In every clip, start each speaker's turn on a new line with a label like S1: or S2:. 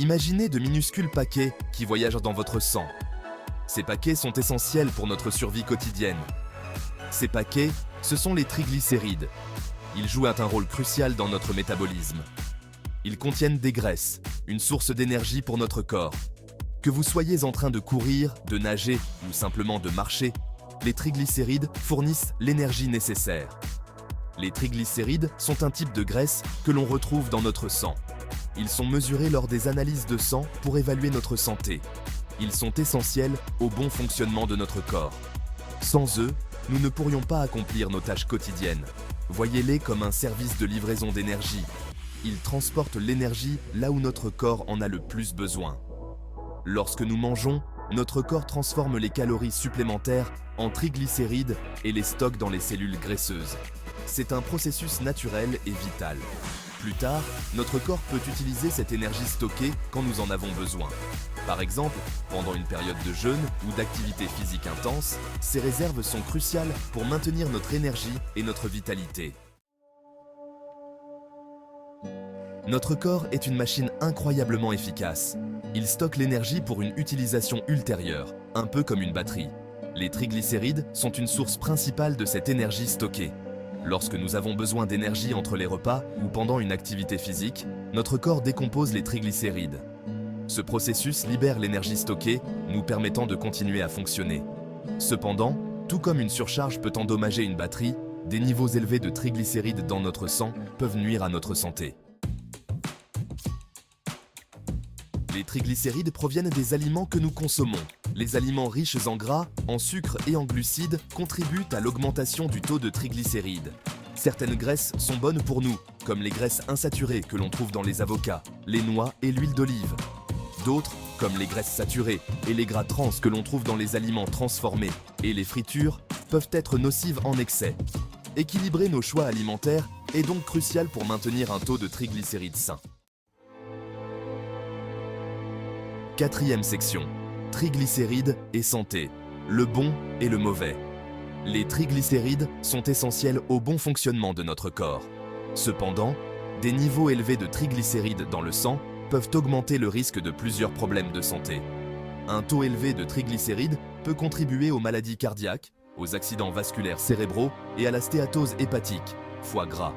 S1: Imaginez de minuscules paquets qui voyagent dans votre sang. Ces paquets sont essentiels pour notre survie quotidienne. Ces paquets, ce sont les triglycérides. Ils jouent un rôle crucial dans notre métabolisme. Ils contiennent des graisses, une source d'énergie pour notre corps. Que vous soyez en train de courir, de nager ou simplement de marcher, les triglycérides fournissent l'énergie nécessaire. Les triglycérides sont un type de graisse que l'on retrouve dans notre sang. Ils sont mesurés lors des analyses de sang pour évaluer notre santé. Ils sont essentiels au bon fonctionnement de notre corps. Sans eux, nous ne pourrions pas accomplir nos tâches quotidiennes. Voyez-les comme un service de livraison d'énergie. Ils transportent l'énergie là où notre corps en a le plus besoin. Lorsque nous mangeons, notre corps transforme les calories supplémentaires en triglycérides et les stocke dans les cellules graisseuses. C'est un processus naturel et vital. Plus tard, notre corps peut utiliser cette énergie stockée quand nous en avons besoin. Par exemple, pendant une période de jeûne ou d'activité physique intense, ces réserves sont cruciales pour maintenir notre énergie et notre vitalité. Notre corps est une machine incroyablement efficace. Il stocke l'énergie pour une utilisation ultérieure, un peu comme une batterie. Les triglycérides sont une source principale de cette énergie stockée. Lorsque nous avons besoin d'énergie entre les repas ou pendant une activité physique, notre corps décompose les triglycérides. Ce processus libère l'énergie stockée, nous permettant de continuer à fonctionner. Cependant, tout comme une surcharge peut endommager une batterie, des niveaux élevés de triglycérides dans notre sang peuvent nuire à notre santé. Les triglycérides proviennent des aliments que nous consommons. Les aliments riches en gras, en sucre et en glucides contribuent à l'augmentation du taux de triglycérides. Certaines graisses sont bonnes pour nous, comme les graisses insaturées que l'on trouve dans les avocats, les noix et l'huile d'olive. D'autres, comme les graisses saturées et les gras trans que l'on trouve dans les aliments transformés et les fritures, peuvent être nocives en excès. Équilibrer nos choix alimentaires est donc crucial pour maintenir un taux de triglycérides sain. Quatrième section. Triglycérides et santé. Le bon et le mauvais. Les triglycérides sont essentiels au bon fonctionnement de notre corps. Cependant, des niveaux élevés de triglycérides dans le sang peuvent augmenter le risque de plusieurs problèmes de santé. Un taux élevé de triglycérides peut contribuer aux maladies cardiaques, aux accidents vasculaires cérébraux et à la stéatose hépatique, foie gras.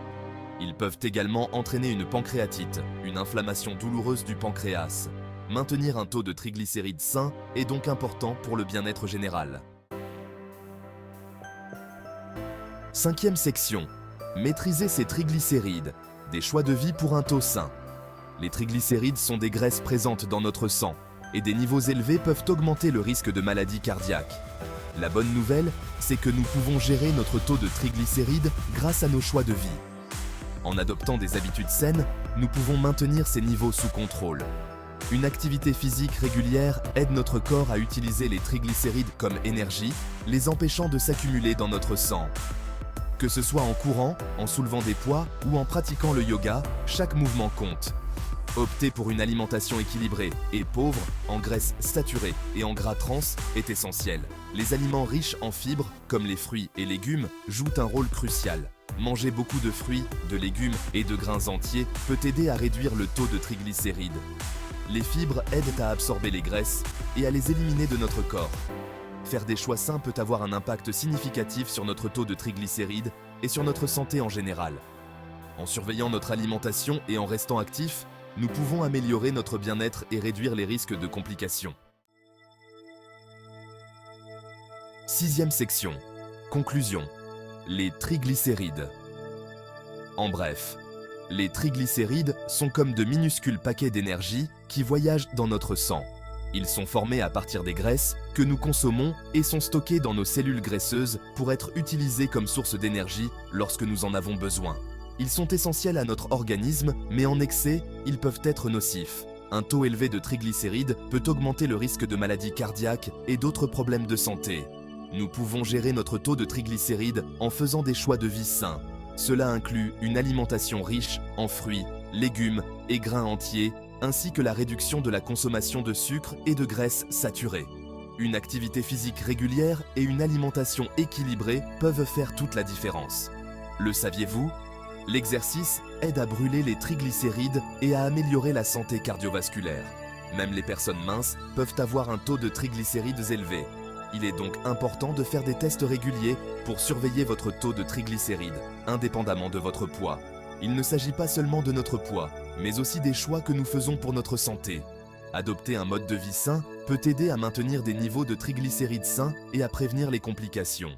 S1: Ils peuvent également entraîner une pancréatite, une inflammation douloureuse du pancréas. Maintenir un taux de triglycérides sain est donc important pour le bien-être général. Cinquième section. Maîtriser ses triglycérides. Des choix de vie pour un taux sain. Les triglycérides sont des graisses présentes dans notre sang et des niveaux élevés peuvent augmenter le risque de maladies cardiaques. La bonne nouvelle, c'est que nous pouvons gérer notre taux de triglycérides grâce à nos choix de vie. En adoptant des habitudes saines, nous pouvons maintenir ces niveaux sous contrôle. Une activité physique régulière aide notre corps à utiliser les triglycérides comme énergie, les empêchant de s'accumuler dans notre sang. Que ce soit en courant, en soulevant des poids ou en pratiquant le yoga, chaque mouvement compte. Opter pour une alimentation équilibrée et pauvre en graisses saturées et en gras trans est essentiel. Les aliments riches en fibres, comme les fruits et légumes, jouent un rôle crucial. Manger beaucoup de fruits, de légumes et de grains entiers peut aider à réduire le taux de triglycérides. Les fibres aident à absorber les graisses et à les éliminer de notre corps. Faire des choix sains peut avoir un impact significatif sur notre taux de triglycérides et sur notre santé en général. En surveillant notre alimentation et en restant actifs, nous pouvons améliorer notre bien-être et réduire les risques de complications. Sixième section. Conclusion. Les triglycérides. En bref, les triglycérides sont comme de minuscules paquets d'énergie qui voyagent dans notre sang. Ils sont formés à partir des graisses que nous consommons et sont stockés dans nos cellules graisseuses pour être utilisés comme source d'énergie lorsque nous en avons besoin. Ils sont essentiels à notre organisme, mais en excès, ils peuvent être nocifs. Un taux élevé de triglycérides peut augmenter le risque de maladies cardiaques et d'autres problèmes de santé. Nous pouvons gérer notre taux de triglycérides en faisant des choix de vie sains. Cela inclut une alimentation riche en fruits, légumes et grains entiers, ainsi que la réduction de la consommation de sucre et de graisses saturées. Une activité physique régulière et une alimentation équilibrée peuvent faire toute la différence. Le saviez-vous ? L'exercice aide à brûler les triglycérides et à améliorer la santé cardiovasculaire. Même les personnes minces peuvent avoir un taux de triglycérides élevé. Il est donc important de faire des tests réguliers pour surveiller votre taux de triglycérides, indépendamment de votre poids. Il ne s'agit pas seulement de notre poids, mais aussi des choix que nous faisons pour notre santé. Adopter un mode de vie sain peut aider à maintenir des niveaux de triglycérides sains et à prévenir les complications.